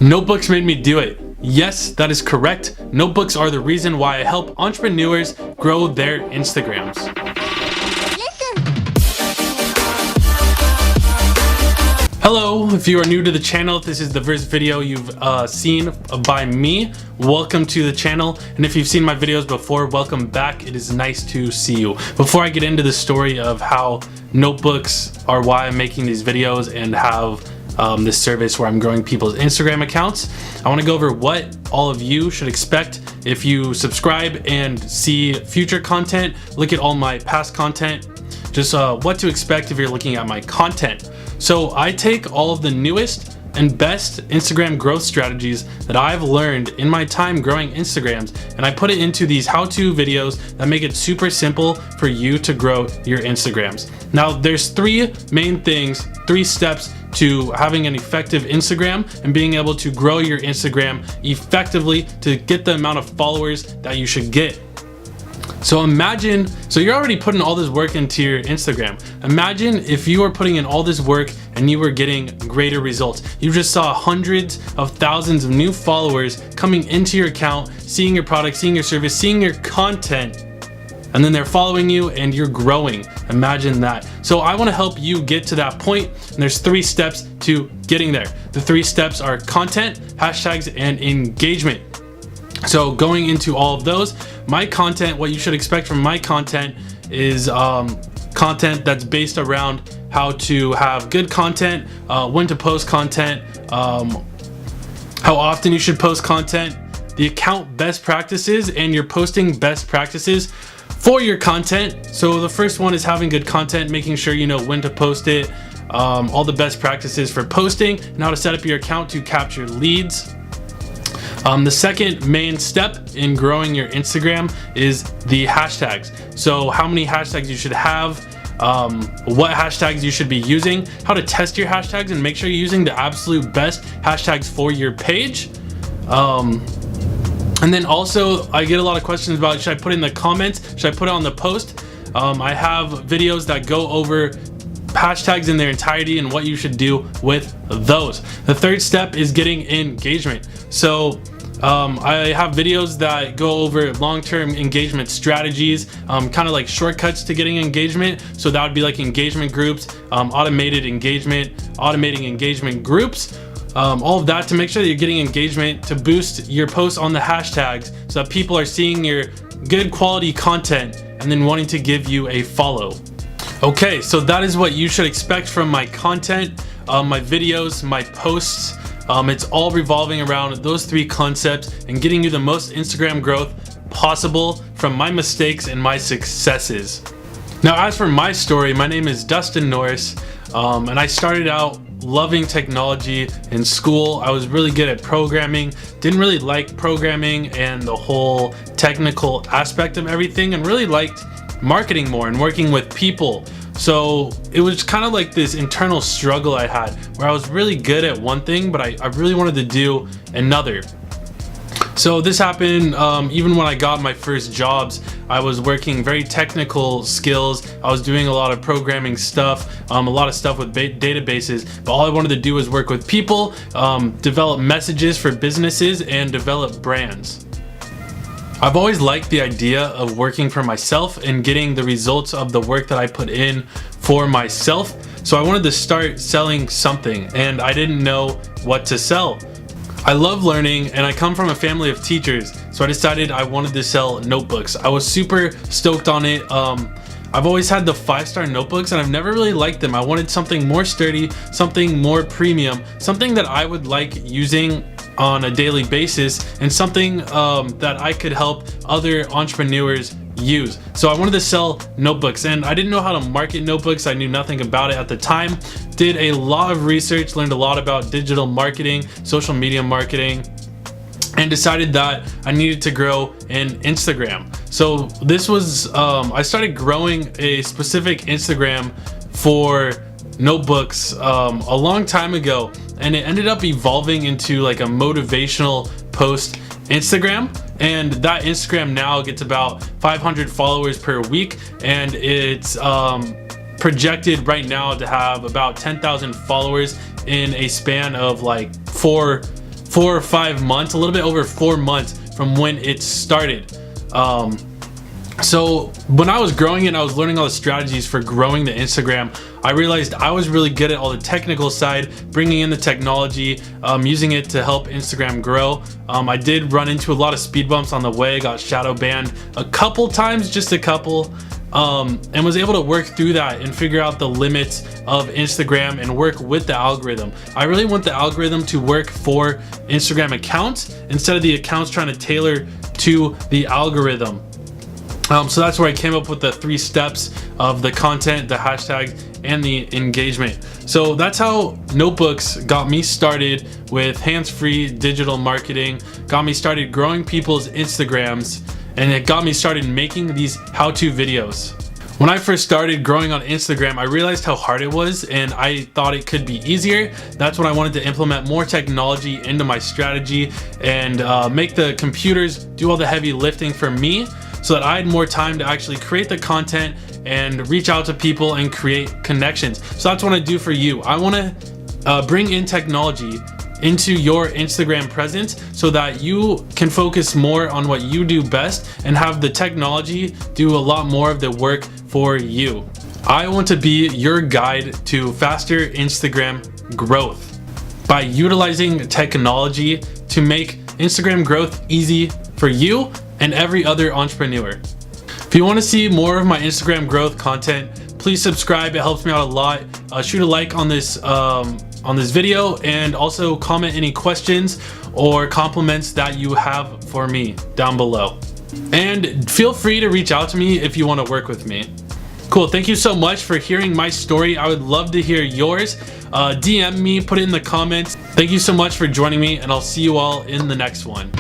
Notebooks made me do it. Yes, that is correct. Notebooks are the reason why I help entrepreneurs grow their Instagrams. Hello, if you are new to the channel, if this is the first video you've seen by me, welcome to the channel. And if you've seen my videos before, welcome back. It is nice to see you. Before I get into the story of how notebooks are why I'm making these videos and have this service where I'm growing people's Instagram accounts, I want to go over what all of you should expect if you subscribe and see future content. Look at all my past content, just what to expect if you're looking at my content. So I take all of the newest and best Instagram growth strategies that I've learned in my time growing Instagrams, and I put it into these how-to videos that make it super simple for you to grow your Instagrams. Now there's three main things, 3 steps to having an effective Instagram and being able to grow your Instagram effectively to get the amount of followers that you should get. So imagine, so you're already putting all this work into your Instagram. Imagine if you were putting in all this work and you were getting greater results. You just saw hundreds of thousands of new followers coming into your account, seeing your product, seeing your service, seeing your content, and then they're following you and you're growing. Imagine that. So I want to help you get to that point, and there's 3 steps to getting there. The 3 steps are content, hashtags, and engagement. So going into all of those, my content, what you should expect from my content is content that's based around how to have good content, when to post content, how often you should post content, the account best practices, and your posting best practices for your content. So the first one is having good content, making sure you know when to post it, all the best practices for posting, and how to set up your account to capture leads. The second main step in growing your Instagram is the hashtags. So how many hashtags you should have, what hashtags you should be using, how to test your hashtags and make sure you're using the absolute best hashtags for your page. And then also I get a lot of questions about, should I put it in the comments? Should I put it on the post? I have videos that go over hashtags in their entirety and what you should do with those. The third step is getting engagement. So I have videos that go over long-term engagement strategies, kind of like shortcuts to getting engagement. So that would be like engagement groups, automated engagement, automating engagement groups, all of that to make sure that you're getting engagement to boost your posts on the hashtags so that people are seeing your good quality content and then wanting to give you a follow. Okay, so that is what you should expect from my content, my videos, my posts. It's all revolving around those 3 concepts and getting you the most Instagram growth possible from my mistakes and my successes. Now, as for my story, my name is Dustin Norris, and I started out loving technology in school. I was really good at programming, didn't really like programming and the whole technical aspect of everything, and really liked marketing more and working with people. So it was kind of like this internal struggle I had where I was really good at one thing, but I really wanted to do another. So this happened even when I got my first jobs. I was working very technical skills. I was doing a lot of programming stuff, a lot of stuff with databases, but all I wanted to do was work with people, develop messages for businesses, and develop brands. I've always liked the idea of working for myself and getting the results of the work that I put in for myself. So I wanted to start selling something, and I didn't know what to sell. I love learning, and I come from a family of teachers, so I decided I wanted to sell notebooks. I was super stoked on it. I've always had the 5-star notebooks, and I've never really liked them. I wanted something more sturdy, something more premium, something that I would like using on a daily basis, and something that I could help other entrepreneurs use. So I wanted to sell notebooks, and I didn't know how to market notebooks. I knew nothing about it at the time. Did a lot of research, learned a lot about digital marketing, social media marketing, and decided that I needed to grow an Instagram. So this was, I started growing a specific Instagram for notebooks a long time ago, and it ended up evolving into like a motivational post Instagram, and that Instagram now gets about 500 followers per week, and it's projected right now to have about 10,000 followers in a span of like four 4 or 5 months, a little bit over 4 months from when it started. So when I was growing it, I was learning all the strategies for growing the Instagram. I realized I was really good at all the technical side, bringing in the technology, using it to help Instagram grow. I did run into a lot of speed bumps on the way, got shadow banned a couple times, just a couple, and was able to work through that and figure out the limits of Instagram and work with the algorithm. I really want the algorithm to work for Instagram accounts instead of the accounts trying to tailor to the algorithm. So that's where I came up with the 3 steps of the content, the hashtags, and the engagement. So that's how notebooks got me started with hands-free digital marketing, got me started growing people's Instagrams, and it got me started making these how-to videos. When I first started growing on Instagram, I realized how hard it was, and I thought it could be easier. That's when I wanted to implement more technology into my strategy and make the computers do all the heavy lifting for me, so that I had more time to actually create the content and reach out to people and create connections. So that's what I do for you. I want to bring in technology into your Instagram presence so that you can focus more on what you do best and have the technology do a lot more of the work for you. I want to be your guide to faster Instagram growth by utilizing technology to make Instagram growth easy for you and every other entrepreneur. If you want to see more of my Instagram growth content, please subscribe. It helps me out a lot. Shoot a like on this video, and also comment any questions or compliments that you have for me down below. And feel free to reach out to me if you want to work with me. Cool, thank you so much for hearing my story. I would love to hear yours. DM me, put it in the comments. Thank you so much for joining me, and I'll see you all in the next one.